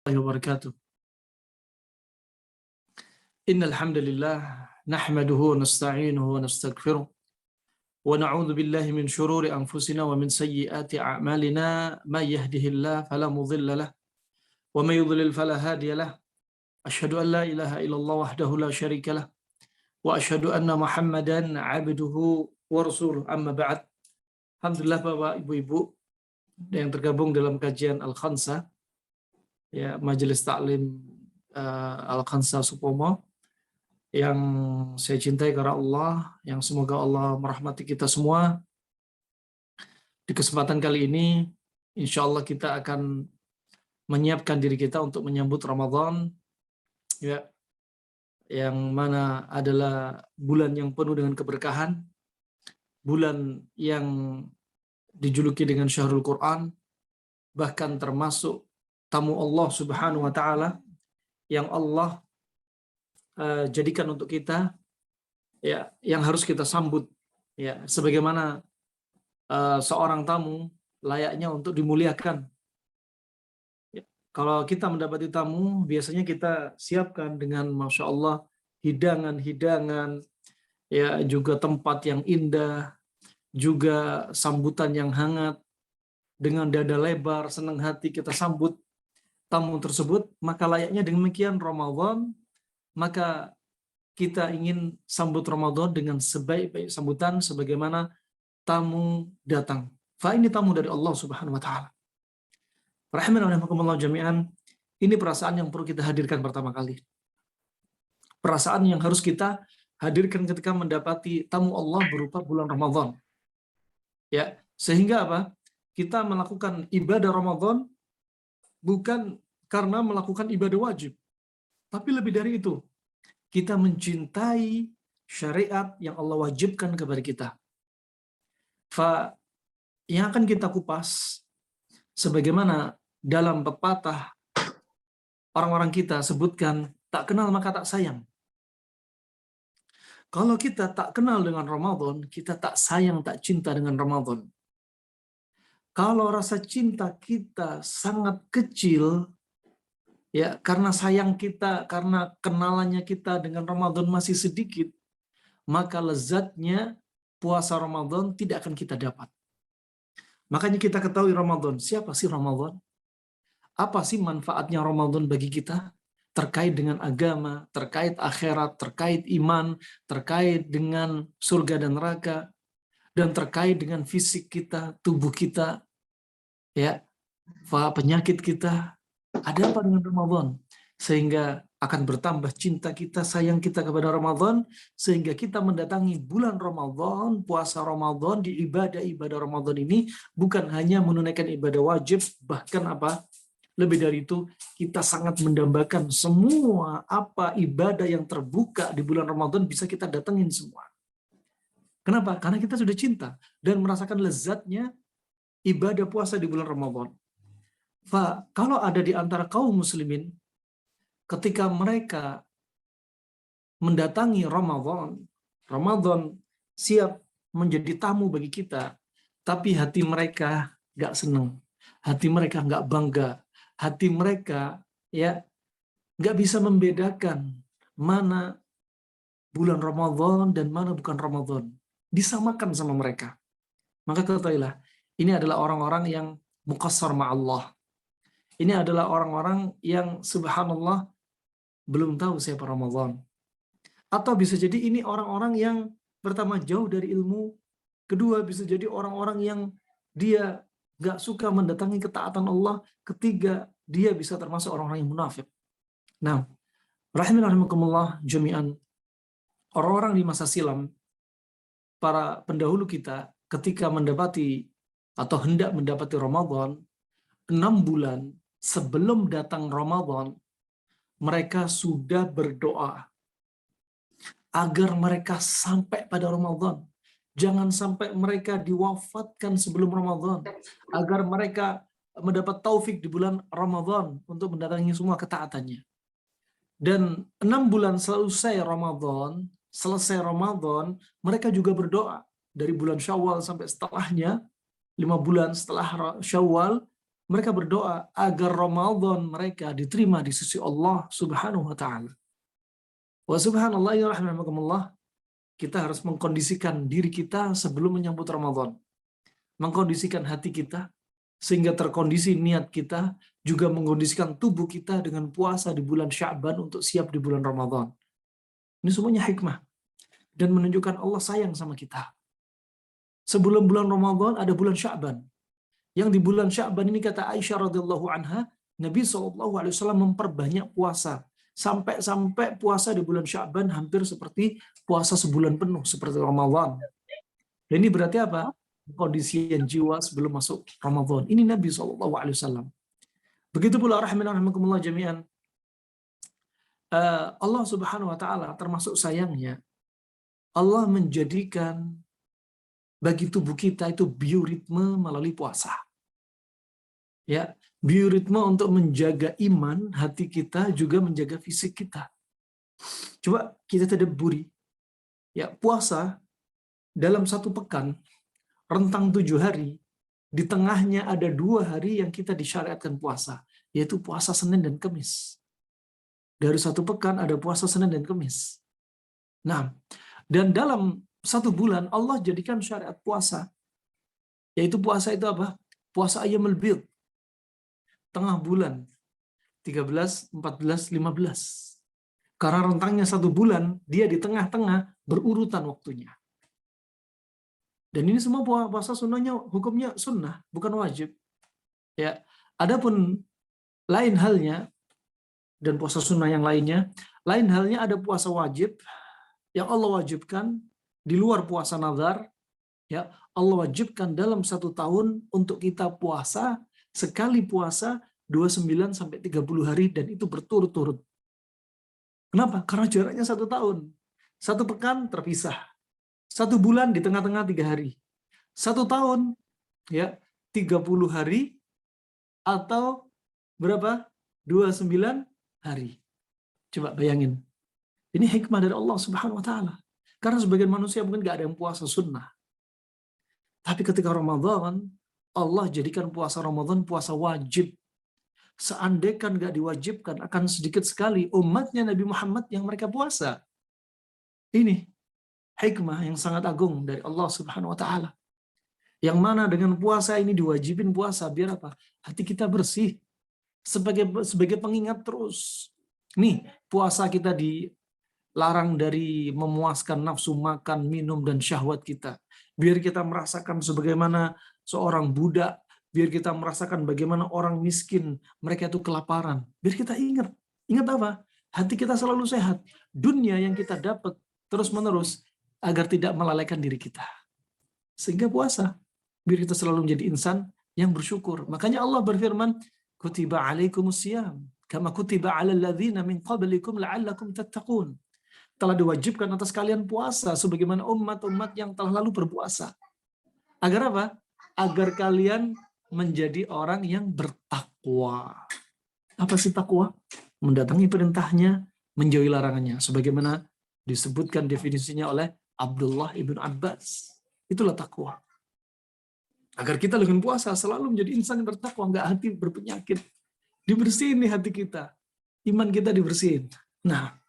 Wabarakatuh. Innal hamdalillah nahmaduhu wa nasta'inuhu wa nastaghfiruh wa na'udzu billahi min shururi anfusina wa min sayyiati a'malina may yahdihillahu fala mudilla lahu wa may yudlil fala hadiya lahu. Asyhadu an la ilaha illallah wahdahu la syarika lahu wa asyhadu anna Muhammadan 'abduhu wa rasuluh. Amma ba'd. Alhamdulillah Bapak Ibu-ibu yang tergabung dalam kajian Al-Khansa, ya, Majelis Taklim Al-Khansa Supomo, yang saya cintai karena Allah, yang semoga Allah merahmati kita semua. Di kesempatan kali ini, insya Allah kita akan menyiapkan diri kita untuk menyambut Ramadan, ya, yang mana adalah bulan yang penuh dengan keberkahan, bulan yang dijuluki dengan Syahrul Quran, bahkan termasuk tamu Allah Subhanahu wa Ta'ala yang Allah jadikan untuk kita, ya, yang harus kita sambut, ya, sebagaimana seorang tamu layaknya untuk dimuliakan. Ya, kalau kita mendapati tamu, biasanya kita siapkan dengan Masya Allah hidangan-hidangan, ya, juga tempat yang indah, juga sambutan yang hangat, dengan dada lebar, senang hati kita sambut tamu tersebut. Maka layaknya demikian Ramadan, maka kita ingin sambut Ramadan dengan sebaik-baik sambutan sebagaimana tamu datang. Fa ini tamu dari Allah Subhanahu wa Ta'ala. Rahimana wa rahimakumullah jami'an. Ini perasaan yang perlu kita hadirkan pertama kali. Perasaan yang harus kita hadirkan ketika mendapati tamu Allah berupa bulan Ramadan. Ya, sehingga apa? Kita melakukan ibadah Ramadan bukan karena melakukan ibadah wajib, tapi lebih dari itu, kita mencintai syariat yang Allah wajibkan kepada kita. Yang akan kita kupas, sebagaimana dalam pepatah orang-orang kita sebutkan, tak kenal maka tak sayang. Kalau kita tak kenal dengan Ramadan, kita tak sayang, tak cinta dengan Ramadan. Kalau rasa cinta kita sangat kecil, ya, karena sayang kita, karena kenalannya kita dengan Ramadan masih sedikit, maka lezatnya puasa Ramadan tidak akan kita dapat. Makanya kita ketahui Ramadan. Siapa sih Ramadan? Apa sih manfaatnya Ramadan bagi kita? Terkait dengan agama, terkait akhirat, terkait iman, terkait dengan surga dan neraka, dan terkait dengan fisik kita, tubuh kita, ya, penyakit kita. Ada apa dengan Ramadan? Sehingga akan bertambah cinta kita, sayang kita kepada Ramadan, sehingga kita mendatangi bulan Ramadan, puasa Ramadan, di ibadah-ibadah Ramadan ini bukan hanya menunaikan ibadah wajib, bahkan apa? Lebih dari itu, kita sangat mendambakan semua apa ibadah yang terbuka di bulan Ramadan bisa kita datengin semua. Kenapa? Karena kita sudah cinta dan merasakan lezatnya ibadah puasa di bulan Ramadan. Kalau ada di antara kaum muslimin, ketika mereka mendatangi Ramadan siap menjadi tamu bagi kita, tapi hati mereka gak senang, hati mereka gak bangga, hati mereka, ya, gak bisa membedakan mana bulan Ramadan dan mana bukan Ramadan, disamakan sama mereka. Maka ketahuilah, ini adalah orang-orang yang muqassar ma'allah. Ini adalah orang-orang yang subhanallah belum tahu siapa Ramadan. Atau bisa jadi ini orang-orang yang pertama jauh dari ilmu, kedua bisa jadi orang-orang yang dia gak suka mendatangi ketaatan Allah, ketiga dia bisa termasuk orang-orang yang munafik. Nah, rahimakumullah jami'an, orang-orang di masa silam, para pendahulu kita, ketika mendapati atau hendak mendapati Ramadan, 6 bulan sebelum datang Ramadan, mereka sudah berdoa agar mereka sampai pada Ramadan. Jangan sampai mereka diwafatkan sebelum Ramadan, agar mereka mendapat taufik di bulan Ramadan untuk mendatangi semua ketaatannya. Dan 6 bulan selesai Ramadan, mereka juga berdoa dari bulan Syawal sampai setelahnya, 5 bulan setelah Syawal, Mereka berdoa agar Ramadan mereka diterima di sisi Allah Subhanahu wa taala. Wa subhanallah ya rahimakumullah, kita harus mengkondisikan diri kita sebelum menyambut Ramadan. Mengkondisikan hati kita sehingga terkondisi niat kita, juga mengkondisikan tubuh kita dengan puasa di bulan Sya'ban untuk siap di bulan Ramadan. Ini semuanya hikmah dan menunjukkan Allah sayang sama kita. Sebelum bulan Ramadan ada bulan Sya'ban. Yang di bulan Sya'ban ini kata Aisyah radhiyallahu anha, Nabi SAW memperbanyak puasa. Sampai puasa di bulan Sya'ban hampir seperti puasa sebulan penuh seperti Ramadan. Dan ini berarti apa? Kondisian jiwa sebelum masuk Ramadan. Ini Nabi SAW. Begitu pula rahimakumullah jami'an. Allah Subhanahu wa taala termasuk sayangnya Allah menjadikan bagi tubuh kita itu bioritme melalui puasa. Ya, bioritme untuk menjaga iman hati kita, juga menjaga fisik kita. Coba kita tadabburi. Ya, puasa dalam satu pekan rentang 7 hari, di tengahnya ada 2 hari yang kita disyariatkan puasa, yaitu puasa Senin dan Kamis. Dari satu pekan ada puasa Senin dan Kamis. Nah, dan dalam satu bulan Allah jadikan syariat puasa, yaitu puasa itu apa? Puasa Ayyamul Bid, tengah bulan, 13, 14, 15. Karena rentangnya satu bulan, dia di tengah-tengah berurutan waktunya. Dan ini semua puasa sunnahnya, hukumnya sunnah, bukan wajib. Ya, adapun lain halnya, dan puasa sunnah yang lainnya, lain halnya ada puasa wajib yang Allah wajibkan di luar puasa nazar. Ya, Allah wajibkan dalam satu tahun untuk kita puasa, sekali puasa 29 sampai 30 hari, dan itu berturut-turut. Kenapa? Karena jaraknya 1 tahun. 1 pekan terpisah. 1 bulan di tengah-tengah 3 hari. 1 tahun ya 30 hari atau berapa? 29 hari. Coba bayangin. Ini hikmah dari Allah Subhanahu wa taala. Karena sebagian manusia mungkin nggak ada yang puasa sunnah. Tapi ketika Ramadan, Allah jadikan puasa Ramadan puasa wajib. Seandainya nggak diwajibkan, akan sedikit sekali umatnya Nabi Muhammad yang mereka puasa. Ini hikmah yang sangat agung dari Allah Subhanahu wa taala. Yang mana dengan puasa ini diwajibin puasa biar apa? Hati kita bersih. Sebagai pengingat terus. Nih, puasa kita dilarang dari memuaskan nafsu makan, minum, dan syahwat kita. Biar kita merasakan sebagaimana seorang budak, biar kita merasakan bagaimana orang miskin, mereka itu kelaparan. Biar kita ingat. Ingat apa? Hati kita selalu sehat. Dunia yang kita dapat terus-menerus agar tidak melalaikan diri kita. Sehingga puasa. Biar kita selalu menjadi insan yang bersyukur. Makanya Allah berfirman, Kutiba alaikumusiyam, kama kutiba ala alladhina min qablikum la'allakum tattaqun. Telah diwajibkan atas kalian puasa, sebagaimana umat-umat yang telah lalu berpuasa. Agar apa? Agar kalian menjadi orang yang bertakwa. Apa sih takwa? Mendatangi perintahnya, menjauhi larangannya. Sebagaimana disebutkan definisinya oleh Abdullah ibn Abbas. Itulah takwa. Agar kita dengan puasa selalu menjadi insan yang bertakwa, nggak hati berpenyakit. Dibersihin nih hati kita. Iman kita dibersihin. Nah,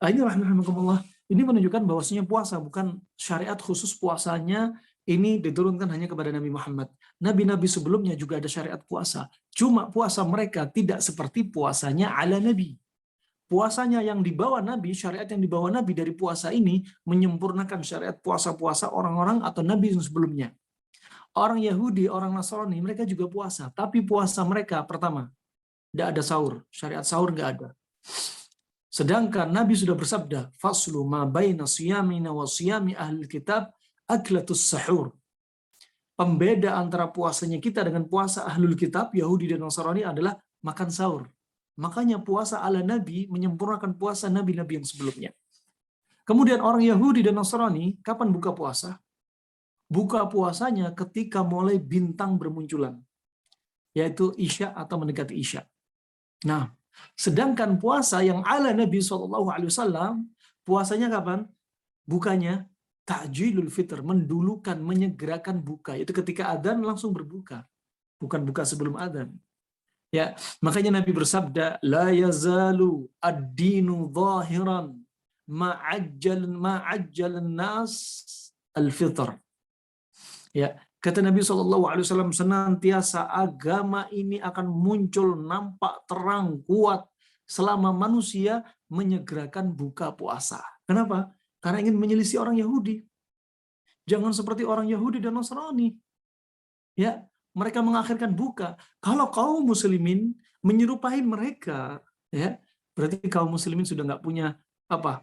ini rahimahumullah, ini menunjukkan bahwasanya puasa bukan syariat khusus puasanya ini diturunkan hanya kepada Nabi Muhammad. Nabi-nabi sebelumnya juga ada syariat puasa. Cuma puasa mereka tidak seperti puasanya ala Nabi. Puasanya yang dibawa Nabi, syariat yang dibawa Nabi dari puasa ini menyempurnakan syariat puasa-puasa orang-orang atau Nabi yang sebelumnya. Orang Yahudi, orang Nasrani, mereka juga puasa. Tapi puasa mereka, pertama, tidak ada sahur. Syariat sahur nggak ada. Sedangkan Nabi sudah bersabda, Faslu ma baina siyamina wa siyami ahli kitab aklatus sahur. Pembeda antara puasanya kita dengan puasa ahlul kitab, Yahudi dan Nasrani adalah makan sahur. Makanya puasa ala Nabi menyempurnakan puasa Nabi-Nabi yang sebelumnya. Kemudian orang Yahudi dan Nasrani, kapan buka puasa? Buka puasanya ketika mulai bintang bermunculan, yaitu Isya atau mendekati Isya. Nah, sedangkan puasa yang ala Nabi SAW, puasanya kapan? Bukanya ta'jilul fitr, mendulukan, menyegerakan buka. Itu ketika adzan langsung berbuka. bukan buka sebelum adzan. Ya, makanya Nabi bersabda, la yazalu ad-dinu zahiran ma'ajjalan nas al-fitr. Ya, kata Nabi SAW, senantiasa agama ini akan muncul nampak terang kuat selama manusia menyegerakan buka puasa. Kenapa? Karena ingin menyelisih orang Yahudi. Jangan seperti orang Yahudi dan Nasrani. Ya, mereka mengakhirkan buka. Kalau kaum muslimin menyerupai mereka, ya, berarti kaum muslimin sudah nggak punya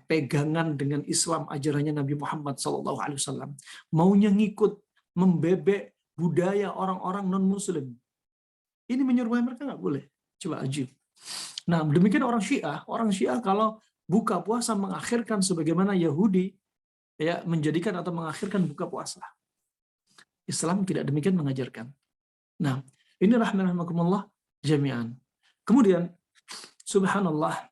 pegangan dengan Islam ajarannya Nabi Muhammad SAW. Maunya ngikut membebek budaya orang-orang non Muslim. Ini menyerupai mereka nggak boleh. Coba ajib. Nah, demikian orang Syiah kalau buka puasa mengakhirkan sebagaimana Yahudi, ya, menjadikan atau mengakhirkan buka puasa. Islam tidak demikian mengajarkan. Nah, ini rahmatullah jami'an. Kemudian, subhanallah,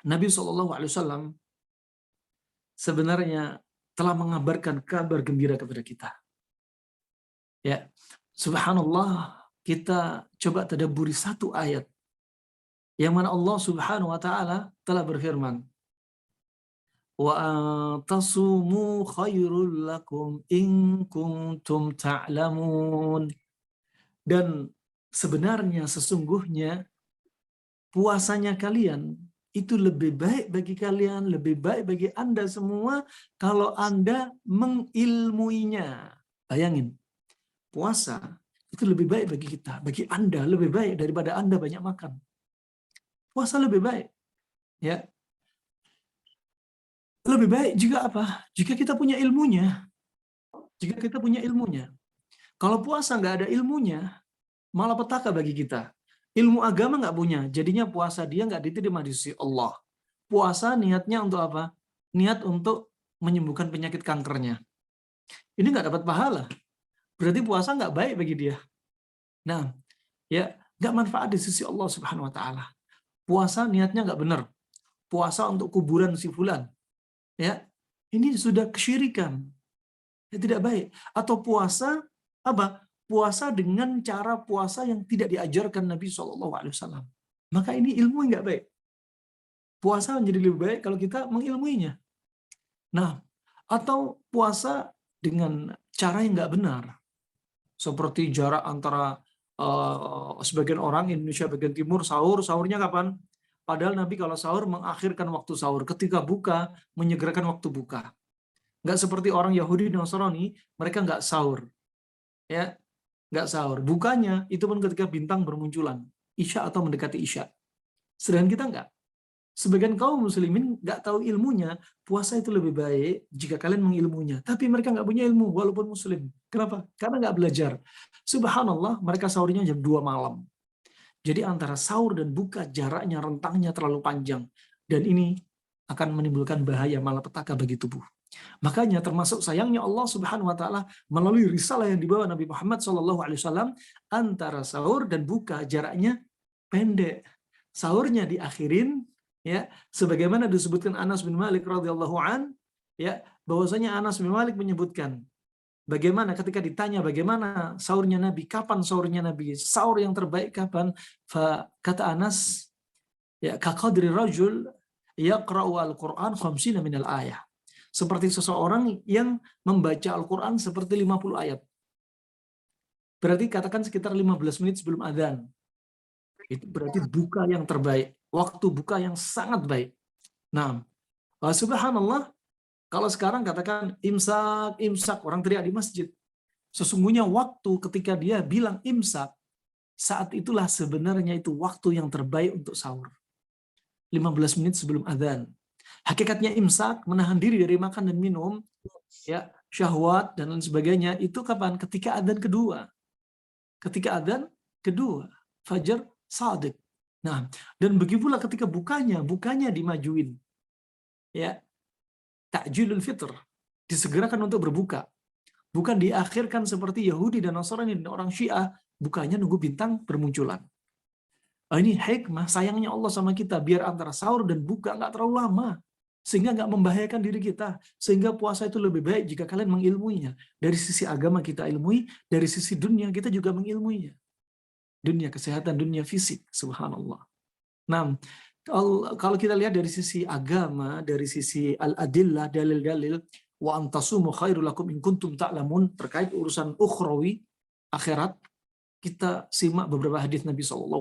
Nabi SAW sebenarnya telah mengabarkan kabar gembira kepada kita. Ya, subhanallah, kita coba tadabburi satu ayat yang mana Allah Subhanahu wa taala telah berfirman, wa tasumu khairul lakum in kuntum ta'lamun. Dan sebenarnya sesungguhnya puasanya kalian itu lebih baik bagi kalian, lebih baik bagi Anda semua kalau Anda mengilmuinya. Bayangin, puasa itu lebih baik bagi kita, bagi Anda lebih baik daripada Anda banyak makan. Puasa lebih baik, ya. Lebih baik jika apa? Jika kita punya ilmunya. Jika kita punya ilmunya. Kalau puasa nggak ada ilmunya, malah petaka bagi kita. Ilmu agama nggak punya, jadinya puasa dia nggak diterima di sisi Allah. Puasa niatnya untuk apa? Niat untuk menyembuhkan penyakit kankernya. Ini nggak dapat pahala. Berarti puasa nggak baik bagi dia. Nah, ya, nggak manfaat di sisi Allah Subhanahu Wa Taala. Puasa niatnya nggak benar. Puasa untuk kuburan si fulan. Ya, ini sudah kesyirikan. Ya, tidak baik. Atau puasa apa? Puasa dengan cara puasa yang tidak diajarkan Nabi SAW. Maka ini ilmu yang nggak baik. Puasa menjadi lebih baik kalau kita mengilmuinya. Nah, atau puasa dengan cara yang nggak benar. Seperti jarak antara sebagian orang Indonesia bagian timur sahurnya kapan? Padahal Nabi kalau sahur mengakhirkan waktu sahur. Ketika buka, menyegerakan waktu buka. Nggak seperti orang Yahudi dan Nasrani, mereka nggak sahur. Ya, nggak sahur. Bukanya itu pun ketika bintang bermunculan, Isya atau mendekati Isya. Sedangkan kita nggak. Sebagian kaum muslimin nggak tahu ilmunya, puasa itu lebih baik jika kalian mengilmunya. Tapi mereka nggak punya ilmu walaupun muslim. Kenapa? Karena nggak belajar. Subhanallah, mereka sahurnya jam 2 malam. Jadi antara sahur dan buka jaraknya, rentangnya terlalu panjang. Dan ini akan menimbulkan bahaya malapetaka bagi tubuh. Makanya termasuk sayangnya Allah Subhanahu wa taala melalui risalah yang dibawa Nabi Muhammad SAW, antara sahur dan buka jaraknya pendek. Sahurnya diakhirin, ya, sebagaimana disebutkan Anas bin Malik radhiyallahu an, ya, bahwasanya Anas bin Malik menyebutkan bagaimana ketika ditanya bagaimana sahurnya Nabi, kapan sahurnya Nabi, sahur yang terbaik kapan? Kata Anas, ya, kaqadri rajul yaqra'u al-Qur'an 50 minal ayah. Seperti seseorang yang membaca Al-Quran seperti 50 ayat. Berarti katakan sekitar 15 menit sebelum adzan. Itu berarti buka yang terbaik. Waktu buka yang sangat baik. Nah, subhanallah, kalau sekarang katakan imsak, orang teriak di masjid. Sesungguhnya waktu ketika dia bilang imsak, saat itulah sebenarnya itu waktu yang terbaik untuk sahur. 15 menit sebelum adzan. Hakikatnya imsak, menahan diri dari makan dan minum, ya, syahwat dan lain sebagainya, itu kapan? Ketika adzan kedua. Ketika adzan kedua, fajar shadiq. Nah, dan begitu pula ketika bukanya dimajuin. Ya. Ta'jilul fitr, disegerakan untuk berbuka. Bukan diakhirkan seperti Yahudi dan Nasrani dan orang Syiah, bukanya nunggu bintang bermunculan. Ini hikmah sayangnya Allah sama kita, biar antara sahur dan buka nggak terlalu lama. sehingga nggak membahayakan diri kita. Sehingga puasa itu lebih baik jika kalian mengilmuinya. Dari sisi agama kita ilmui, dari sisi dunia kita juga mengilmuinya. Dunia kesehatan, dunia fisik, subhanallah. Nah, kalau kita lihat dari sisi agama, dari sisi al-adillah, dalil-dalil, wa antasumu khairul lakum in kuntum ta'lamun, terkait urusan ukhrawi, akhirat, kita simak beberapa hadis Nabi SAW,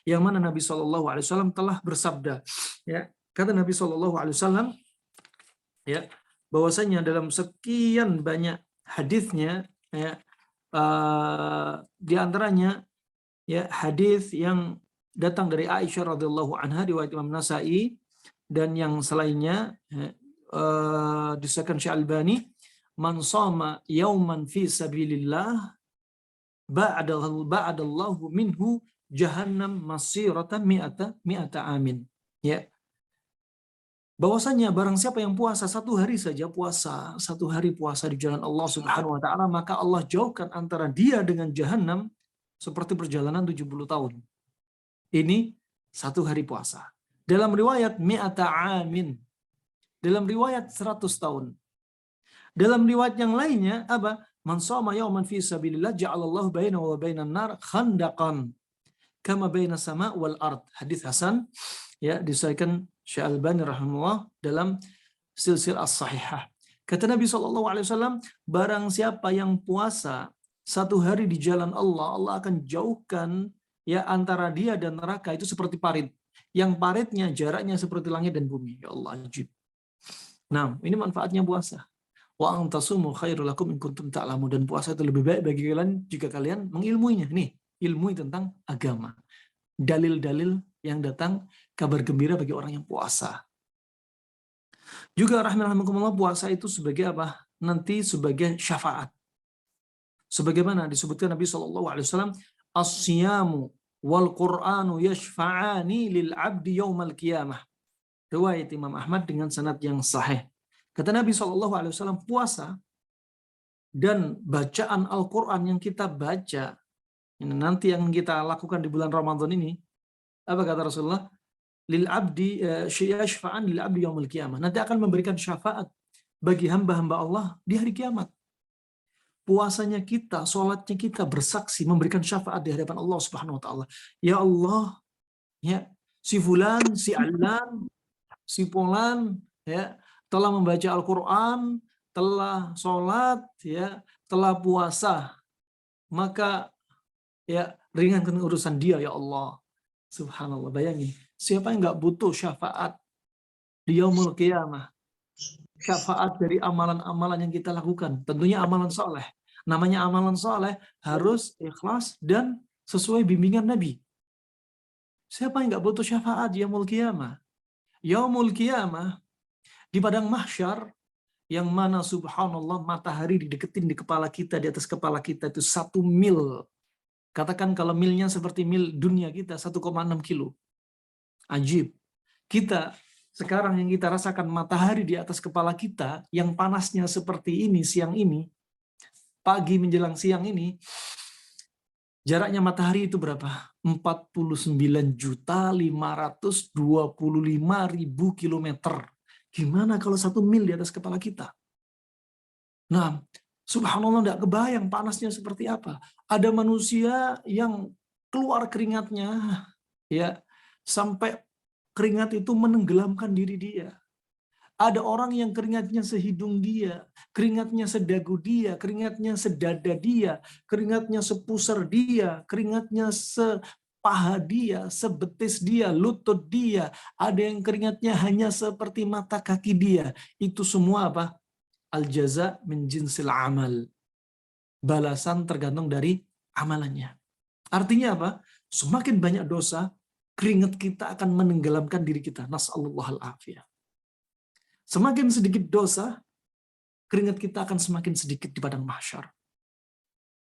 yang mana Nabi SAW telah bersabda, ya, kata Nabi SAW, ya, bahwasanya dalam sekian banyak hadisnya, ya, di antaranya, ya, hadis yang datang dari Aisyah radhiyallahu anha riwayat Imam Nasa'i, dan yang selainnya, ya, disahkan Syekh Albani, man shama yauman fi sabilillah ba'adallahu minhu jahannam masiratan mi'ata amin. Ya. Bahwasanya barang siapa yang puasa satu hari saja, satu hari puasa di jalan Allah Subhanahu wa taala, maka Allah jauhkan antara dia dengan jahanam seperti perjalanan 70 tahun. Ini satu hari puasa. Dalam riwayat mi'ata amin. Dalam riwayat 100 tahun. Dalam riwayat yang lainnya apa? Man shoma yawman fi sabilillah ja'alallahu bainahu wa bainan nar khandaqan kama baina sama wal ard. Hadis hasan, ya, disahkan Syekh Albani rahimahullah dalam silsilah as-sahihah. Kata Nabi SAW, barang siapa yang puasa satu hari di jalan Allah, Allah akan jauhkan, ya, antara dia dan neraka itu seperti parit. Yang paritnya jaraknya seperti langit dan bumi. Ya Allah, ajib. Nah, ini manfaatnya puasa. Wa antasumu khairul lakum in kuntum ta'lamun, dan puasa itu lebih baik bagi kalian jika kalian mengilmuinya. Nih, ilmu tentang agama. Dalil-dalil yang datang, kabar gembira bagi orang yang puasa. Juga rahimakumullah, puasa itu sebagai apa? Nanti sebagai syafaat. Sebagaimana disebutkan Nabi SAW, as-siyamu wal Qur'anu yashfa'ani lil 'abdi yaumal qiyamah. Riwayat Imam Ahmad dengan sanad yang sahih. Kata Nabi SAW, puasa dan bacaan Al-Quran yang kita baca, ini nanti yang kita lakukan di bulan Ramadan ini, apa kata Rasulullah? Lil abdi yashfa'an lil abdi yaumil qiyamah. Nanti akan memberikan syafaat bagi hamba-hamba Allah di hari kiamat. Puasanya kita, sholatnya kita bersaksi memberikan syafaat di hadapan Allah Subhanahu wa taala. Ya Allah, ya, si fulan, si alan, si polan, ya, telah membaca Al-Qur'an, telah sholat, ya, telah puasa. Maka, ya, ringankan urusan dia ya Allah. Subhanallah, bayangin. Siapa yang nggak butuh syafaat di yaumul qiyamah? Syafaat dari amalan-amalan yang kita lakukan. Tentunya amalan soleh. Namanya amalan soleh harus ikhlas dan sesuai bimbingan Nabi. Siapa yang nggak butuh syafaat di yaumul qiyamah? Yaumul qiyamah di padang mahsyar, yang mana subhanallah matahari dideketin di kepala kita, di atas kepala kita itu 1 mil. Katakan kalau milnya seperti mil dunia kita, 1,6 kilo. Ajib. Kita sekarang yang kita rasakan matahari di atas kepala kita, yang panasnya seperti ini siang ini, pagi menjelang siang ini, jaraknya matahari itu berapa? 49.525.000 kilometer. Gimana kalau 1 mil di atas kepala kita? Nah, subhanallah, tidak kebayang panasnya seperti apa. Ada manusia yang keluar keringatnya, ya, sampai keringat itu menenggelamkan diri dia. Ada orang yang keringatnya sehidung dia, keringatnya sedagu dia, keringatnya sedada dia, keringatnya sepusar dia, keringatnya sepaha dia, sebetis dia, lutut dia. Ada yang keringatnya hanya seperti mata kaki dia. Itu semua apa? Al-jaza min jinsil amal. Balasan tergantung dari amalannya. Artinya apa? Semakin banyak dosa, keringat kita akan menenggelamkan diri kita. Nas'alullah al-afiyah. Semakin sedikit dosa, keringat kita akan semakin sedikit di padang mahsyar.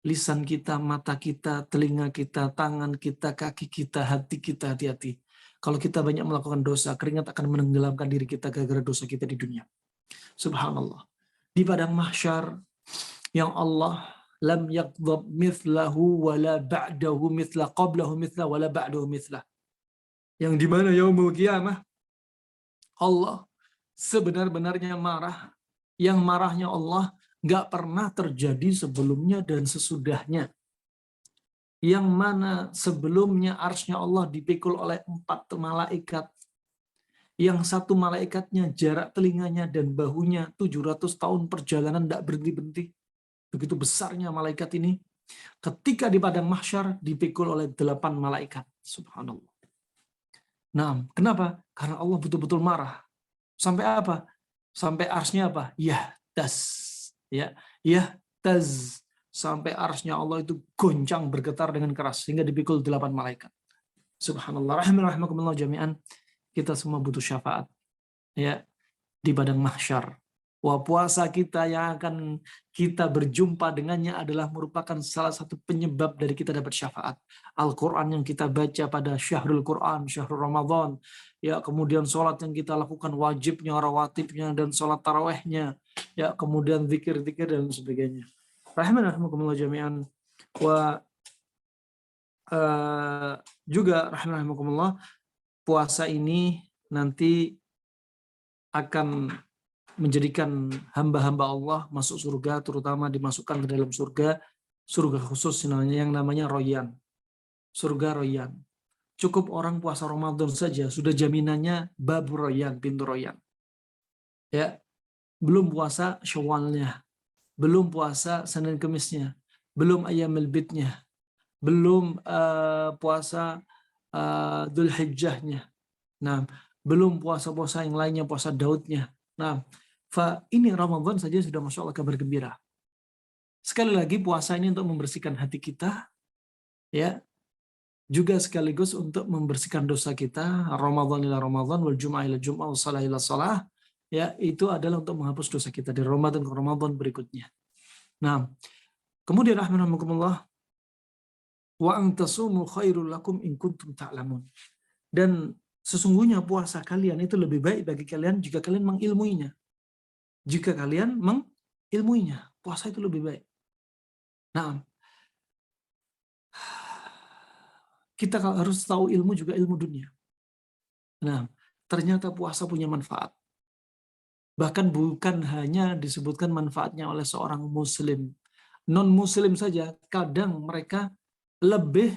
Lisan kita, mata kita, telinga kita, tangan kita, kaki kita, hati kita, hati-hati. Kalau kita banyak melakukan dosa, keringat akan menenggelamkan diri kita gara-gara dosa kita di dunia. Subhanallah. Di padang mahsyar yang Allah lam yaqdab mithlahu wala ba'dahu mithla qablahu mithla wala ba'dahu mithla. Yang dimana yaumul qiyamah Allah sebenar-benarnya marah, yang marahnya Allah nggak pernah terjadi sebelumnya dan sesudahnya. Yang mana sebelumnya arsy-Nya Allah dipikul oleh 4 malaikat. Yang satu malaikatnya jarak telinganya dan bahunya 700 tahun perjalanan tidak berhenti-berhenti. Begitu besarnya malaikat ini. Ketika di padang mahsyar dipikul oleh 8 malaikat. Subhanallah. Nah, kenapa? Karena Allah betul-betul marah. Sampai apa? Sampai arsy-Nya apa? Yahtas. Ya, yahtaz. Sampai arsy-Nya Allah itu goncang bergetar dengan keras sehingga dipikul 8 malaikat. Subhanallah. Rahimakumullah jami'an. Kita semua butuh syafaat. Ya, di padang mahsyar. Wah, puasa kita yang akan kita berjumpa dengannya adalah merupakan salah satu penyebab dari kita dapat syafaat. Al-Quran yang kita baca pada syahrul Quran, syahrul Ramadan, ya, kemudian sholat yang kita lakukan wajibnya, rawatibnya, dan sholat tarawehnya, ya, kemudian zikir-zikir dan sebagainya. Rahimakumullah jami'an. Wa juga rahimakumullah, puasa ini nanti akan menjadikan hamba-hamba Allah masuk surga, terutama dimasukkan ke dalam surga khusus yang namanya Royan. Surga Royan. Cukup orang puasa Ramadan saja sudah jaminannya bab Royan, pintu Royan. Ya, belum puasa Syawalnya, belum puasa Senin Kemisnya, belum Ayyamul Bidnya, belum puasa Dzulhijjahnya. Nah, belum puasa-puasa yang lainnya, puasa Daudnya. Nah, ini Ramadan saja sudah Masya Allah kabar gembira. Sekali lagi puasa ini untuk membersihkan hati kita, ya, juga sekaligus untuk membersihkan dosa kita. Ramadan ila Ramadan, wal Jum'ah ila Jum'ah, wal Salah ila Salah, ya, itu adalah untuk menghapus dosa kita dari Ramadan ke Ramadan berikutnya. Nah, kemudian rahmanakumullah, wa antasumu khairul lakum in kuntum ta'lamun. Dan sesungguhnya puasa kalian itu lebih baik bagi kalian jika kalian mengilmuinya. Jika kalian mengilmuinya, puasa itu lebih baik. Nah, kita harus tahu ilmu juga ilmu dunia. Nah, ternyata puasa punya manfaat. Bahkan bukan hanya disebutkan manfaatnya oleh seorang muslim. Non-muslim saja, kadang mereka lebih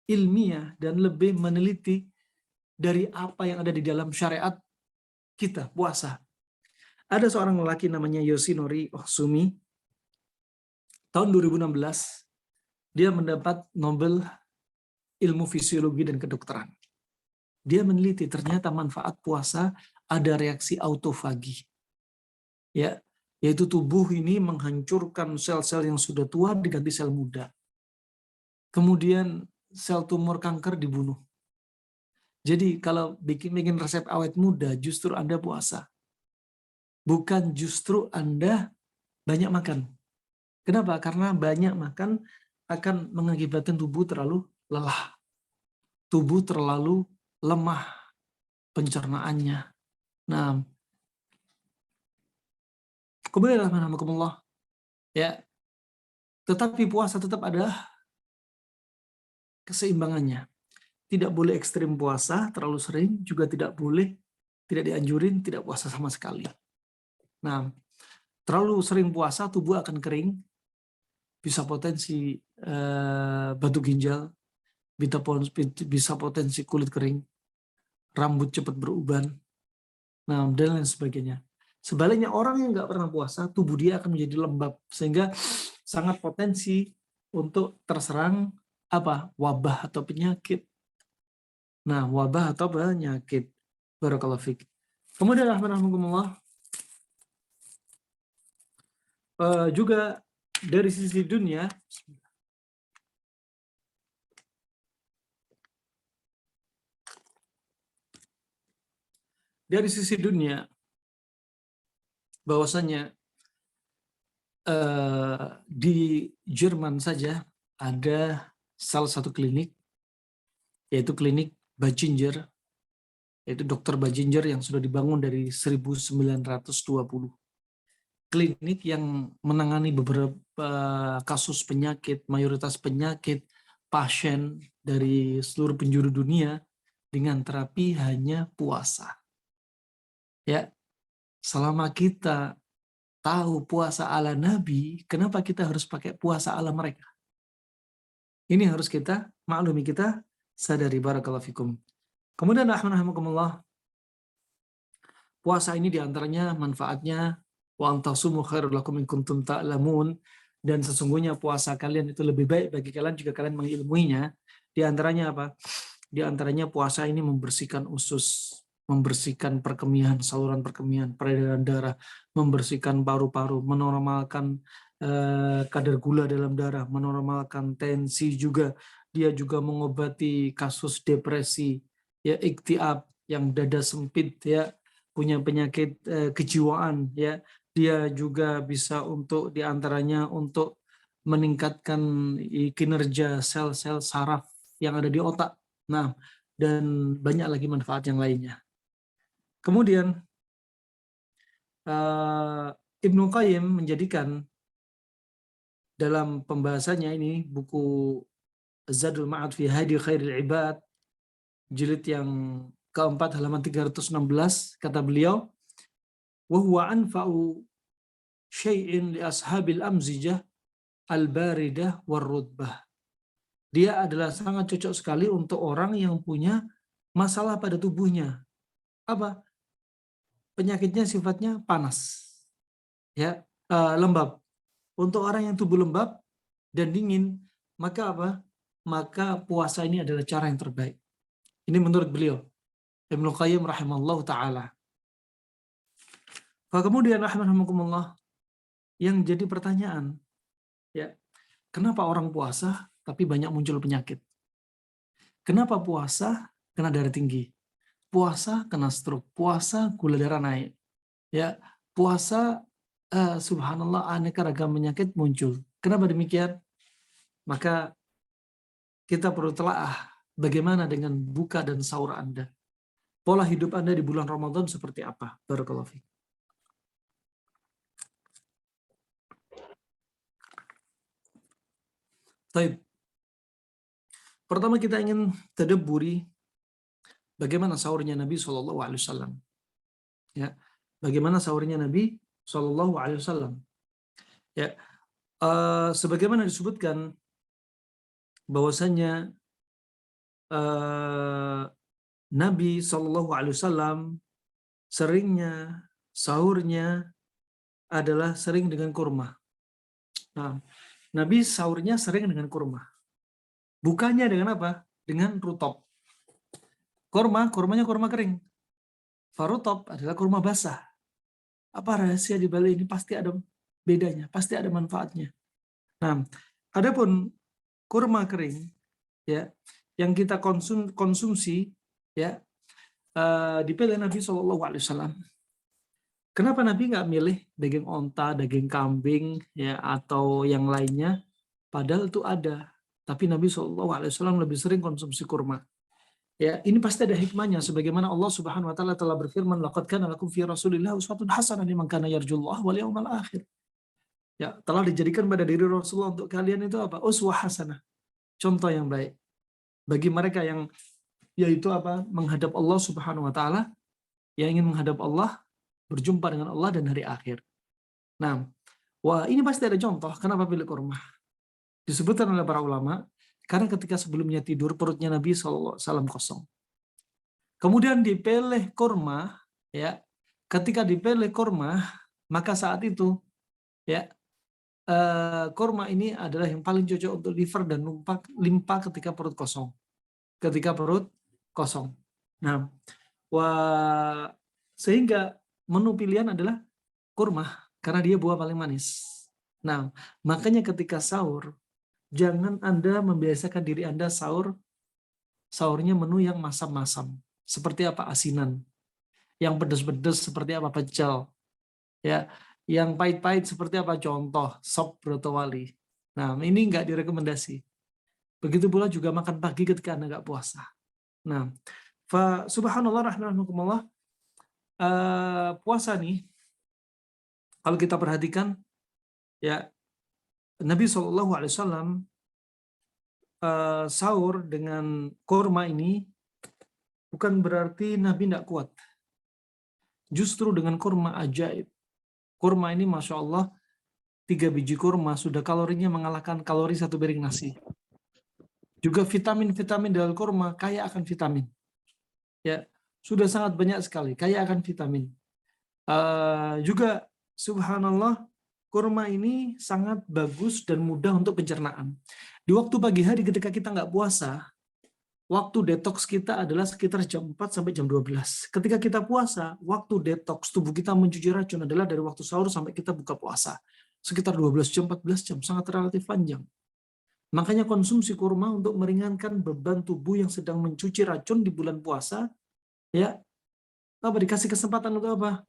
ilmiah dan lebih meneliti dari apa yang ada di dalam syariat kita, puasa. Ada seorang lelaki namanya Yoshinori Ohsumi. Tahun 2016, dia mendapat Nobel ilmu fisiologi dan kedokteran. Dia meneliti ternyata manfaat puasa ada reaksi autofagi. Ya, yaitu tubuh ini menghancurkan sel-sel yang sudah tua diganti sel muda. Kemudian sel tumor kanker dibunuh. Jadi kalau bikin resep awet muda, justru Anda puasa. Bukan justru Anda banyak makan. Kenapa? Karena banyak makan akan mengakibatkan tubuh terlalu lelah. Tubuh terlalu lemah pencernaannya. Nah, kemudian alhamdulillah, ya, tetapi puasa tetap ada keseimbangannya. Tidak boleh ekstrim puasa terlalu sering, juga tidak dianjurin tidak puasa sama sekali. Nah, terlalu sering puasa tubuh akan kering, bisa potensi batu ginjal, bisa potensi kulit kering, rambut cepat beruban, nah, dan lain sebagainya. Sebaliknya orang yang nggak pernah puasa, tubuh dia akan menjadi lembab sehingga sangat potensi untuk terserang wabah atau penyakit. Nah, wabah atau penyakit. Barakallahu fiik. Kemudian rahmatullah, juga dari sisi dunia, bahwasanya di Jerman saja ada salah satu klinik, yaitu klinik Bajinger, yaitu dokter Bajinger yang sudah dibangun dari 1920. Klinik yang menangani beberapa kasus penyakit, mayoritas penyakit pasien dari seluruh penjuru dunia dengan terapi hanya puasa. Ya, Selama kita tahu puasa ala Nabi, kenapa kita harus pakai puasa ala mereka? Ini harus kita maklumi, kita sadari. Barakallahu fikum. Kemudian rahimahumullah, puasa ini diantaranya manfaatnya wa antasumu khairul lakum in kuntum ta'lamun, dan sesungguhnya puasa kalian itu lebih baik bagi kalian jika kalian mengilmuinya. Di antaranya apa? Di antaranya puasa ini membersihkan usus, membersihkan perkemihan, saluran perkemihan, peredaran darah, membersihkan paru-paru, menormalkan kadar gula dalam darah, menormalkan tensi juga. Dia juga mengobati kasus depresi, ya, iktiab, yang dada sempit, ya, punya penyakit kejiwaan, ya. Dia juga bisa untuk diantaranya untuk meningkatkan kinerja sel-sel saraf yang ada di otak. Nah, dan banyak lagi manfaat yang lainnya. Kemudian Ibnu Qayyim menjadikan dalam pembahasannya ini, buku Zadul Ma'ad fi Hadi Khairil Ibad, jilid yang keempat halaman 316, kata beliau, wa huwa anfa'u syai'in li ashabil amzijah al-baridah war-rutbah. Dia adalah sangat cocok sekali untuk orang yang punya masalah pada tubuhnya. Apa? Penyakitnya sifatnya panas, ya, lembab. Untuk orang yang tubuh lembab dan dingin, maka apa? Maka puasa ini adalah cara yang terbaik. Ini menurut beliau, Ibnu Qayyim rahimallahu taala. Kemudian rahimakumullah, yang jadi pertanyaan, ya, kenapa orang puasa tapi banyak muncul penyakit? Kenapa puasa kena darah tinggi? Puasa kena stroke, puasa gula darah naik, ya, puasa subhanallah aneka ragam penyakit muncul. Kenapa demikian? Maka kita perlu telaah bagaimana dengan buka dan sahur Anda. Pola hidup Anda di bulan Ramadan seperti apa? Barakallahu fiik. Baik. Pertama kita ingin tadabburi bagaimana sahurnya Nabi SAW. Ya, bagaimana sahurnya Nabi SAW. Ya, sebagaimana disebutkan bahwasanya Nabi SAW seringnya sahurnya adalah sering dengan kurma. Nah, Nabi sahurnya sering dengan kurma. Bukanya dengan apa? Dengan rutop. Kurmanya kurma kering. Farutop adalah kurma basah. Apa rahasia di balik ini? Pasti ada bedanya, pasti ada manfaatnya. Nah, adapun kurma kering, ya, yang kita konsumsi, ya, dipilih Nabi SAW. Kenapa Nabi nggak milih daging onta, daging kambing, ya, atau yang lainnya? Padahal itu ada. Tapi Nabi SAW lebih sering konsumsi kurma. Ya, ini pasti ada hikmahnya, sebagaimana Allah Subhanahu wa taala telah berfirman, laqad kana lakum fi Rasulillah uswatun hasanah liman kana yarjullaha wal yawmal akhir. Ya, telah dijadikan pada diri Rasulullah untuk kalian itu apa? Uswah hasanah. Contoh yang baik bagi mereka yang yaitu apa? Menghadap Allah Subhanahu wa taala, yang ingin menghadap Allah, berjumpa dengan Allah dan hari akhir. Nah, wah, ini pasti ada contoh kenapa pilih kurma. Disebutkan oleh para ulama, karena ketika sebelumnya tidur perutnya Nabi SAW kosong. Kemudian dipilih kurma, ya. Ketika dipilih kurma, maka saat itu, ya, kurma ini adalah yang paling cocok untuk liver dan limpa ketika perut kosong. Ketika perut kosong. Nah, sehingga menu pilihan adalah kurma karena dia buah paling manis. Nah, makanya ketika sahur, jangan Anda membiasakan diri Anda sahurnya menu yang masam-masam. Seperti apa? Asinan. Yang pedas-pedas seperti apa? Pecel. Ya, yang pahit-pahit seperti apa? Contoh, sop brotowali. Nah, ini nggak direkomendasi. Begitu pula juga makan pagi ketika Anda nggak puasa. Nah, subhanallah rahmatullah, puasa nih, kalau kita perhatikan, ya, Nabi SAW sahur dengan kurma ini bukan berarti Nabi tidak kuat. Justru dengan kurma ajaib. Kurma ini Masya Allah, 3 biji kurma sudah kalorinya mengalahkan kalori 1 piring nasi. Juga vitamin-vitamin dalam kurma kaya akan vitamin. Ya, sudah sangat banyak sekali, kaya akan vitamin. Juga subhanallah, kurma ini sangat bagus dan mudah untuk pencernaan. Di waktu pagi hari ketika kita nggak puasa, waktu detoks kita adalah sekitar jam 4 sampai jam 12. Ketika kita puasa, waktu detoks tubuh kita mencuci racun adalah dari waktu sahur sampai kita buka puasa. Sekitar 12 jam, 14 jam, sangat relatif panjang. Makanya konsumsi kurma untuk meringankan beban tubuh yang sedang mencuci racun di bulan puasa, ya, dikasih kesempatan untuk apa?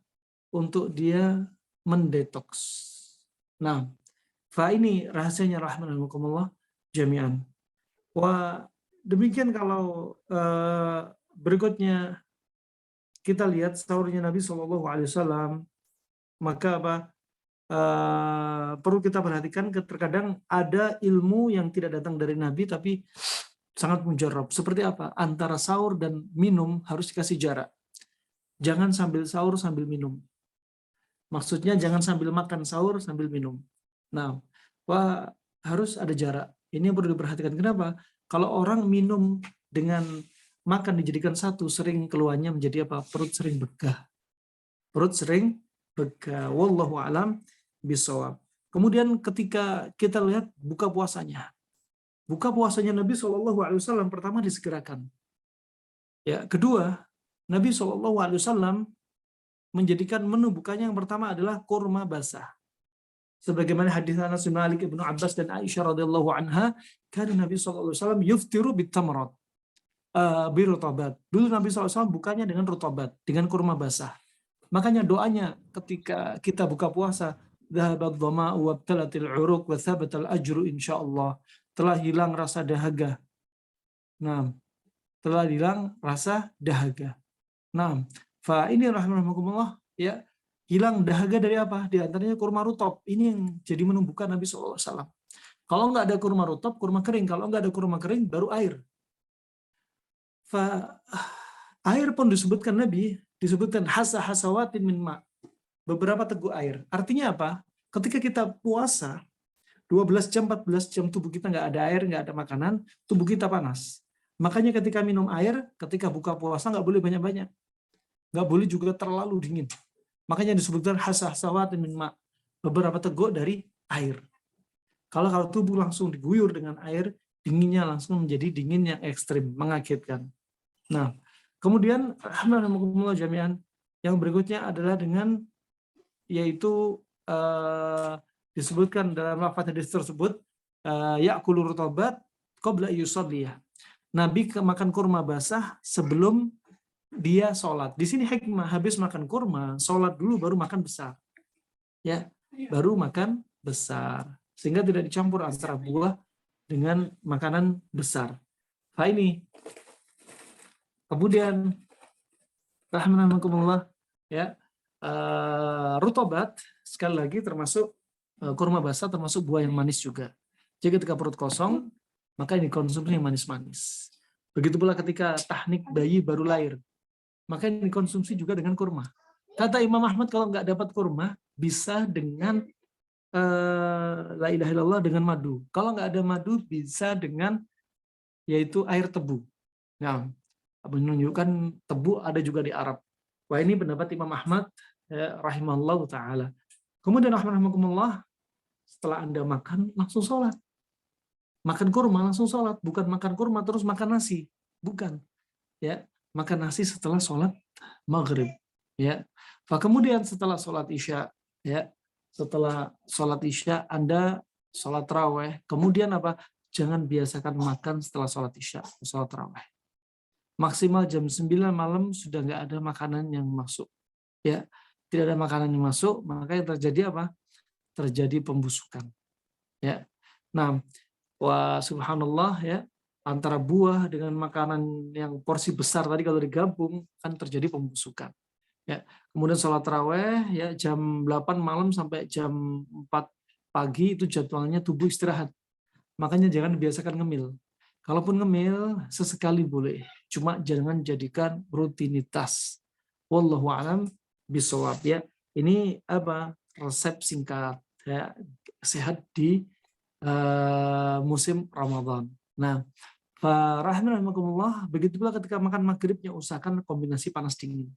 Untuk dia mendetoks. Nah, ini rahasianya rahmanakumullah jami'an. Wah, demikian kalau berikutnya kita lihat sahurnya Nabi SAW, maka apa? Perlu kita perhatikan, terkadang ada ilmu yang tidak datang dari Nabi tapi sangat mujarab. Seperti apa? Antara sahur dan minum harus dikasih jarak. Jangan sambil sahur sambil minum. Maksudnya jangan sambil makan sahur sambil minum. Nah, harus ada jarak. Ini yang perlu diperhatikan. Kenapa? Kalau orang minum dengan makan dijadikan satu, sering keluarnya menjadi apa? Perut sering begah. Perut sering begah. Wallahu a'lam bishawab. Kemudian ketika kita lihat buka puasanya. Buka puasanya Nabi SAW pertama disegerakan. Ya, kedua, Nabi SAW menjadikan menu bukanya yang pertama adalah kurma basah. Sebagaimana hadis Anas bin Malik, Ibnu Abbas dan Aisyah radhiyallahu anha, karena Nabi SAW yuftiru bitamrat, birutabat. Dulu Nabi SAW bukanya dengan rutabat, dengan kurma basah. Makanya doanya ketika kita buka puasa, dhahabat dhama'u wabtalatil uruq wa thabatal ajru insyaallah. Telah hilang rasa dahaga. Nah, telah hilang rasa dahaga. Nah, ini rahimahumullah, ya, hilang dahaga dari apa? Di antaranya kurma rutop. Ini yang jadi menumbuhkan Nabi SAW. Kalau nggak ada kurma rutop, kurma kering. Kalau nggak ada kurma kering, baru air. Air pun disebutkan Nabi, disebutkan hasawatin min ma. Beberapa teguk air. Artinya apa? Ketika kita puasa, 12 jam, 14 jam tubuh kita nggak ada air, nggak ada makanan, tubuh kita panas. Makanya ketika minum air, ketika buka puasa nggak boleh banyak-banyak. Nggak boleh juga terlalu dingin. Makanya disebutkan hasawat min ma, beberapa teguk dari air. Kalau tubuh langsung diguyur dengan air, dinginnya langsung menjadi dingin yang ekstrim, mengagetkan. Nah, kemudian alhamdulillah jami'an, yang berikutnya adalah dengan yaitu disebutkan dalam lafaz hadis tersebut, ya'kulu rutabat qabla yusalliyah. Nabi makan kurma basah sebelum dia sholat. Di sini hikmah, habis makan kurma, sholat dulu baru makan besar. Ya, baru makan besar. Sehingga tidak dicampur antara buah dengan makanan besar. Ini. Kemudian, rahmanakumullah, ya, rutobat, sekali lagi termasuk kurma basah, termasuk buah yang manis juga. Jadi ketika perut kosong, maka ini konsumsi yang manis-manis. Begitu pula ketika tahnik bayi baru lahir, maka ini dikonsumsi juga dengan kurma. Kata Imam Ahmad, kalau nggak dapat kurma, bisa dengan la ilaha illallah, dengan madu. Kalau nggak ada madu, bisa dengan yaitu air tebu. Nah, menunjukkan tebu ada juga di Arab. Wah, ini pendapat Imam Ahmad, ya, rahimahullah ta'ala. Kemudian rahimahumullah, setelah Anda makan, langsung sholat. Makan kurma, langsung sholat. Bukan makan kurma, terus makan nasi. Bukan. Ya, makan nasi setelah sholat maghrib. Ya. Kemudian setelah sholat isya, ya, setelah sholat isya Anda sholat tarawih. Kemudian apa? Jangan biasakan makan setelah sholat isya, sholat tarawih. Maksimal jam 9 malam sudah nggak ada makanan yang masuk. Ya, tidak ada makanan yang masuk, maka yang terjadi apa? Terjadi pembusukan. Ya. Nah, subhanallah, ya, antara buah dengan makanan yang porsi besar tadi kalau digabung kan terjadi pembusukan. Ya. Kemudian sholat tarawih, ya, jam 8 malam sampai jam 4 pagi itu jadwalnya tubuh istirahat. Makanya jangan dibiasakan ngemil. Kalaupun ngemil sesekali boleh, cuma jangan jadikan rutinitas. Wallahu a'lam bisawab ya. Ini apa? Resep singkat ya, sehat di musim Ramadan. Nah, rahimahumullah, begitu pula ketika makan maghribnya usahakan kombinasi panas dingin.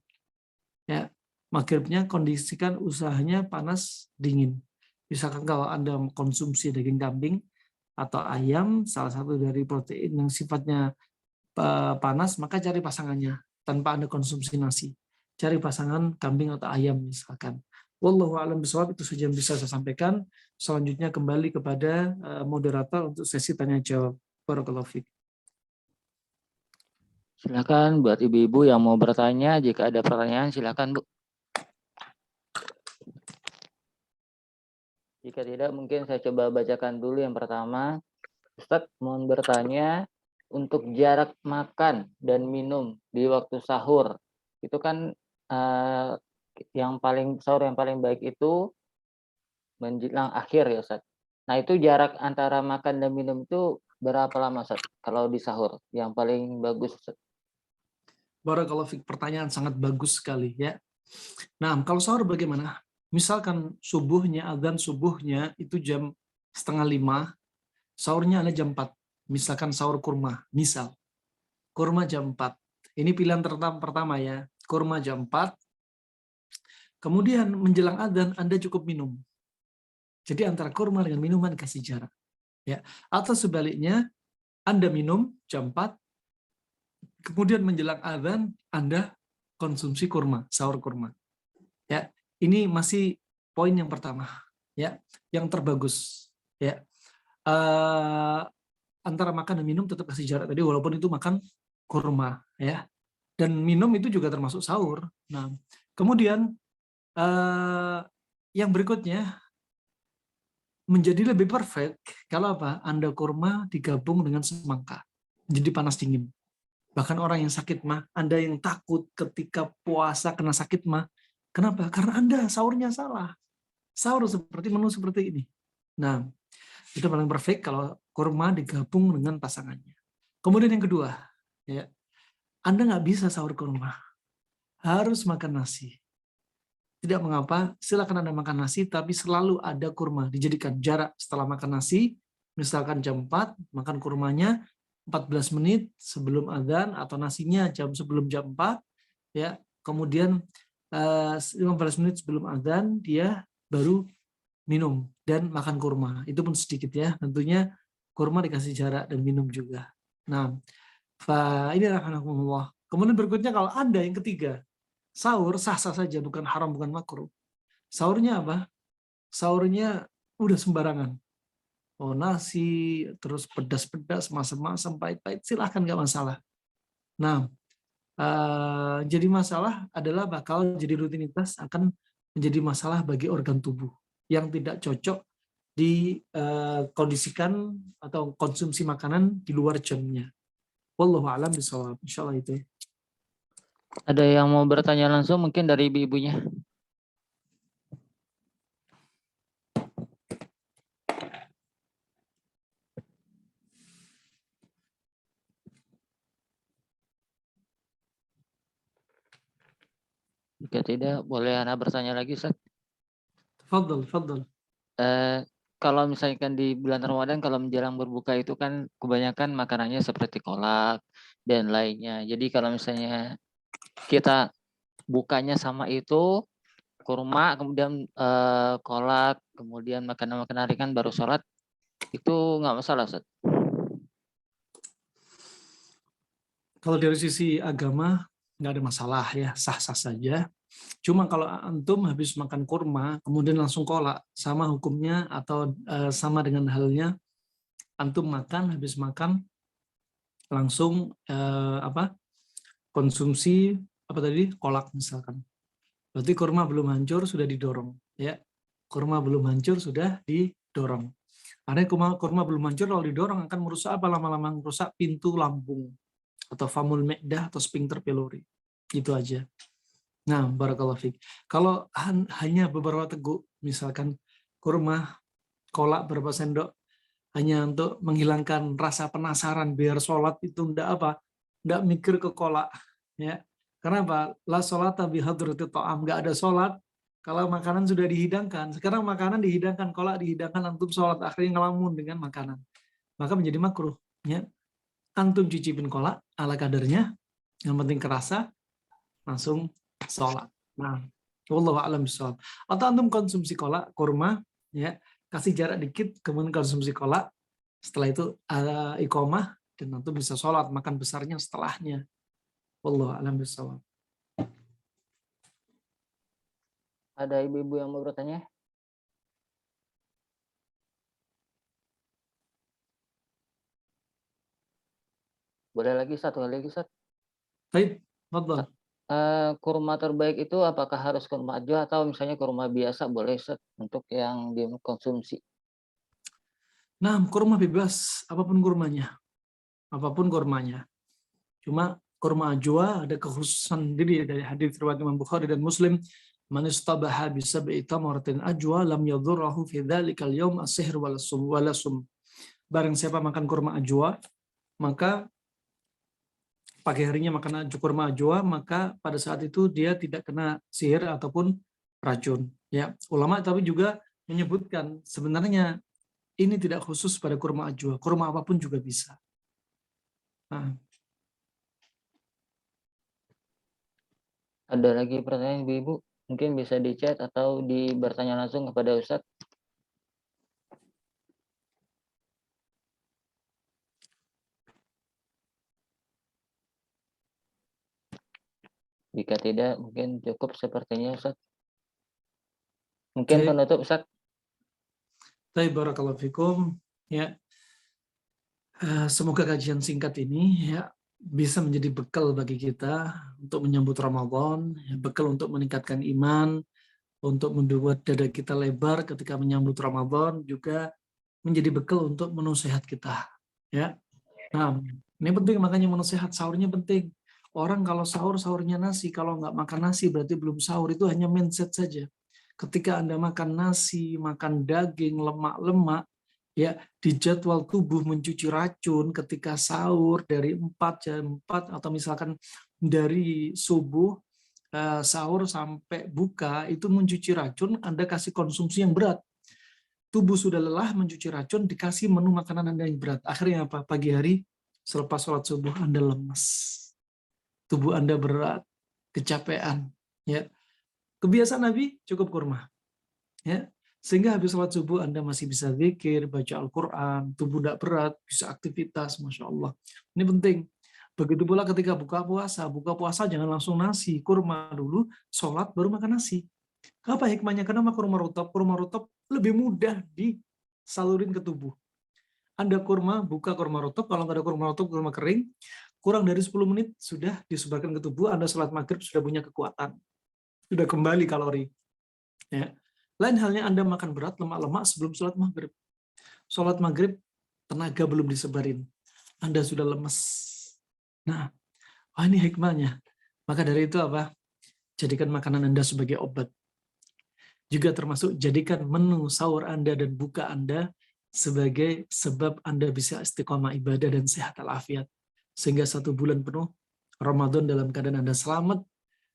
Ya, maghribnya kondisikan usahanya panas dingin. Misalkan kalau Anda konsumsi daging kambing atau ayam, salah satu dari protein yang sifatnya panas, maka cari pasangannya tanpa Anda konsumsi nasi. Cari pasangan kambing atau ayam misalkan. Wallahu a'lam bishawab, itu saja yang bisa saya sampaikan. Selanjutnya kembali kepada moderator untuk sesi tanya jawab. Barakallahu fiik. Silakan buat ibu-ibu yang mau bertanya, jika ada pertanyaan silakan Bu. Jika tidak mungkin saya coba bacakan dulu yang pertama. Ustadz mohon bertanya, untuk jarak makan dan minum di waktu sahur, itu kan sahur yang paling baik itu menjelang akhir ya Ustadz. Nah itu jarak antara makan dan minum itu berapa lama Ustadz kalau di sahur yang paling bagus Ustadz? Barakallahu fiik, pertanyaan sangat bagus sekali ya. Nah, kalau sahur bagaimana? Misalkan adzan subuhnya itu jam 4:30, sahurnya ada jam 4. Misalkan sahur kurma, misal. Kurma jam 4. Ini pilihan pertama ya, kurma jam 4. Kemudian menjelang adzan Anda cukup minum. Jadi antara kurma dengan minuman kasih jarak. Ya. Atau sebaliknya, Anda minum jam 4, kemudian menjelang adzan Anda konsumsi kurma, sahur kurma. Ya, ini masih poin yang pertama, ya, yang terbagus, ya. Antara makan dan minum tetap kasih jarak tadi, walaupun itu makan kurma, ya. Dan minum itu juga termasuk sahur. Nah, kemudian yang berikutnya menjadi lebih perfect kalau apa? Anda kurma digabung dengan semangka, jadi panas dingin. Bahkan orang yang sakit mah, Anda yang takut ketika puasa kena sakit mah, kenapa? Karena Anda sahurnya salah. Sahur seperti menu seperti ini. Nah, itu paling perfect kalau kurma digabung dengan pasangannya. Kemudian yang kedua, ya, Anda nggak bisa sahur kurma. Harus makan nasi. Tidak mengapa, silakan Anda makan nasi, tapi selalu ada kurma. Dijadikan jarak setelah makan nasi, misalkan jam 4, makan kurmanya 14 menit sebelum adzan, atau nasinya sebelum jam 4, ya. Kemudian 15 menit sebelum adzan dia baru minum dan makan kurma. Itu pun sedikit ya. Tentunya kurma dikasih jarak dan minum juga. Nah, ini rahmatullah. Kemudian berikutnya kalau Anda yang ketiga, sahur sah-sah saja, bukan haram, bukan makruh. Sahurnya apa? Sahurnya udah sembarangan. Oh, nasi, terus pedas-pedas, masam-masam, pahit-pahit, silahkan, nggak masalah. Nah, jadi masalah adalah bakal jadi rutinitas, akan menjadi masalah bagi organ tubuh yang tidak cocok dikondisikan atau konsumsi makanan di luar jamnya. Wallahu a'lam bishawab. Insyaallah itu. Ada yang mau bertanya langsung mungkin dari ibu-ibunya? Jika tidak, boleh Anda bertanya lagi, Ustaz? Fadal. Kalau misalkan di bulan Ramadan, kalau menjelang berbuka itu kan kebanyakan makanannya seperti kolak dan lainnya. Jadi kalau misalnya kita bukanya sama itu, kurma, kemudian kolak, kemudian makanan-makanan ringan baru sholat, itu nggak masalah, Ustaz? Kalau dari sisi agama nggak ada masalah ya, sah-sah saja. Cuma kalau antum habis makan kurma kemudian langsung kolak, sama hukumnya atau sama dengan halnya antum makan, habis makan langsung konsumsi kolak misalkan. Berarti kurma belum hancur sudah didorong, ya. Kurma belum hancur sudah didorong. Karena kurma belum hancur kalau didorong akan merusak apa? Lama-lama merusak pintu lambung atau famul me'dah atau sphincter pylori. Itu aja. Nah, barakallahu fiik. Kalau hanya beberapa teguk, misalkan kurma, kolak berapa sendok, hanya untuk menghilangkan rasa penasaran biar sholat itu ndak mikir ke kolak, ya. Kenapa? La sholata bihadratit ta'am. Nggak ada sholat kalau makanan sudah dihidangkan. Sekarang makanan dihidangkan, kolak dihidangkan, antum sholat akhirnya ngelamun dengan makanan. Maka menjadi makruh. Ya. Antum cicipin kolak ala kadarnya, yang penting kerasa, langsung sholat. Nah, wallahu a'lam bishawab. Atau antum konsumsi kolak, kurma, ya, kasih jarak dikit, kemudian konsumsi kolak. Setelah itu iqomah, dan antum bisa sholat, makan besarnya setelahnya. Wallahu a'lam bishawab. Ada ibu-ibu yang mau bertanya? Boleh lagi satu kali lagi, Ustaz. Baik, fadhal. Kurma terbaik itu apakah harus kurma ajwa atau misalnya kurma biasa boleh, Ustaz, untuk yang dikonsumsi? Nah, kurma bebas, apapun kurmanya. Apapun kurmanya. Cuma kurma ajwa ada kekhususan diri dari hadis riwayat Imam Bukhari dan Muslim, man istabaha bi sab'i tamaratin ajwa lam yadhurruhu fi dzalikal yaum as-sihr wala sum. Barang siapa makan kurma ajwa, maka pagi harinya makan kurma ajwa, maka pada saat itu dia tidak kena sihir ataupun racun. Ya, ulama tapi juga menyebutkan sebenarnya ini tidak khusus pada kurma ajwa, kurma apapun juga bisa. Nah, ada lagi pertanyaan ibu-ibu? Mungkin bisa di chat atau bertanya langsung kepada Ustadz. Jika tidak, mungkin cukup sepertinya, Ustadz. Mungkin penutup, Ustadz. Baik, barakallahu fikum. Ya, semoga kajian singkat ini ya bisa menjadi bekal bagi kita untuk menyambut Ramadan, ya, bekal untuk meningkatkan iman, untuk membuat dada kita lebar ketika menyambut Ramadan, juga menjadi bekal untuk menu sehat kita. Ya, nah ini penting, makanya menu sehat, sahurnya penting. Orang kalau sahur, sahurnya nasi, kalau nggak makan nasi berarti belum sahur, itu hanya mindset saja. Ketika Anda makan nasi, makan daging, lemak-lemak, ya di jadwal tubuh mencuci racun ketika sahur dari jam 4 atau misalkan dari subuh sahur sampai buka itu mencuci racun, Anda kasih konsumsi yang berat. Tubuh sudah lelah mencuci racun, dikasih menu makanan Anda yang berat. Akhirnya apa? Pagi hari selepas sholat subuh Anda lemas. Tubuh Anda berat, kecapean, ya. Kebiasaan Nabi cukup kurma. Ya, sehingga habis sholat subuh Anda masih bisa zikir, baca Al-Quran, tubuh tidak berat, bisa aktivitas, Masya Allah. Ini penting. Begitu pula ketika buka puasa jangan langsung nasi, kurma dulu, sholat, baru makan nasi. Apa hikmahnya? Kenapa kurma rutop? Kurma rutop lebih mudah disalurin ke tubuh. Anda buka kurma rutop, kalau nggak ada kurma rutop, kurma kering, kurang dari 10 menit sudah disebarkan ke tubuh, Anda sholat maghrib sudah punya kekuatan. Sudah kembali kalori. Ya. Lain halnya Anda makan berat, lemak-lemak sebelum sholat maghrib. Sholat maghrib, tenaga belum disebarin. Anda sudah lemes. Nah, ini hikmahnya. Maka dari itu apa? Jadikan makanan Anda sebagai obat. Juga termasuk jadikan menu sahur Anda dan buka Anda sebagai sebab Anda bisa istiqomah ibadah dan sehat walafiat. Sehingga 1 bulan penuh Ramadan dalam keadaan Anda selamat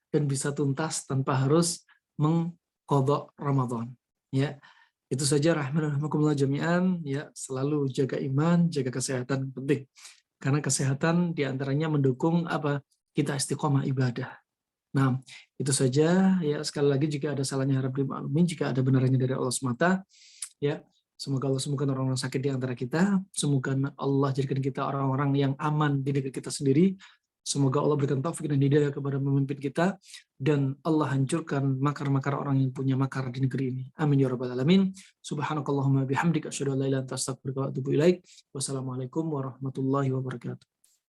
dan bisa tuntas tanpa harus mengqadha Ramadan. Ya, itu saja rahmatullah jami'an. Ya, selalu jaga iman, jaga kesehatan penting. Karena kesehatan diantaranya mendukung apa? Kita istiqomah ibadah. Nah, itu saja. Ya, sekali lagi jika ada salahnya harap dimaklumi, jika ada benarnya dari Allah semata. Ya, semoga Allah sembuhkan orang-orang sakit di antara kita. Semoga Allah jadikan kita orang-orang yang aman di negeri kita sendiri. Semoga Allah berikan taufik dan hidayah kepada pemimpin kita, dan Allah hancurkan makar-makar orang yang punya makar di negeri ini. Amin ya rabbal alamin. Subhanakallahumma bihamdika asyhadu an la ilaha illa anta astaghfiruka wa atubu ilaik. Wassalamualaikum warahmatullahi wabarakatuh.